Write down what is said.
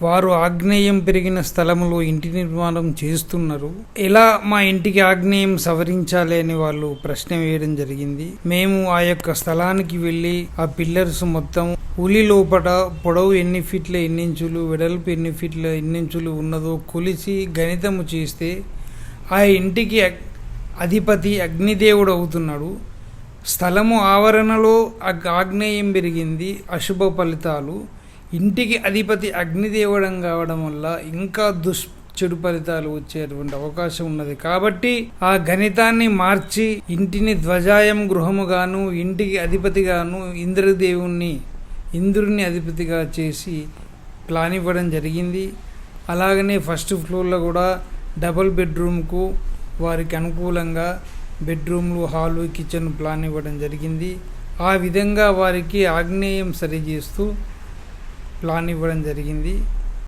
వారు ఆగ్నేయం పెరిగిన స్థలంలో ఇంటి నిర్మాణం చేస్తున్నారు. ఎలా మా ఇంటికి ఆగ్నేయం సవరించాలి అని వాళ్ళు ప్రశ్న వేయడం జరిగింది. మేము ఆ యొక్క స్థలానికి వెళ్ళి ఆ పిల్లర్స్ మొత్తం ఉలి లోపల పొడవు ఎన్ని ఫీట్ల ఎన్ని ఇంచులు, వెడల్పు ఎన్ని ఫీట్ల ఎన్ని ఇంచులు ఉన్నదో కొలిసి గణితము చేస్తే ఆ ఇంటికి అధిపతి అగ్నిదేవుడు అవుతున్నాడు. స్థలము ఆవరణలో ఆగ్నేయం పెరిగింది, అశుభ ఫలితాలు. ఇంటికి అధిపతి అగ్నిదేవుడం కావడం వల్ల ఇంకా చెడు ఫలితాలు వచ్చేటువంటి అవకాశం ఉన్నది. కాబట్టి ఆ గణితాన్ని మార్చి ఇంటిని ధ్వజాయం గృహముగాను, ఇంటికి అధిపతిగాను ఇంద్రుని అధిపతిగా చేసి ప్లాన్ ఇవ్వడం జరిగింది. అలాగనే ఫస్ట్ ఫ్లోర్లో కూడా డబుల్ బెడ్రూమ్కు వారికి అనుకూలంగా బెడ్రూమ్లు, హాలు, కిచెన్ ప్లాన్ ఇవ్వడం జరిగింది. ఆ విధంగా వారికి ఆగ్నేయం సరిచేస్తూ ప్లాన్ ఇవ్వడం జరిగింది.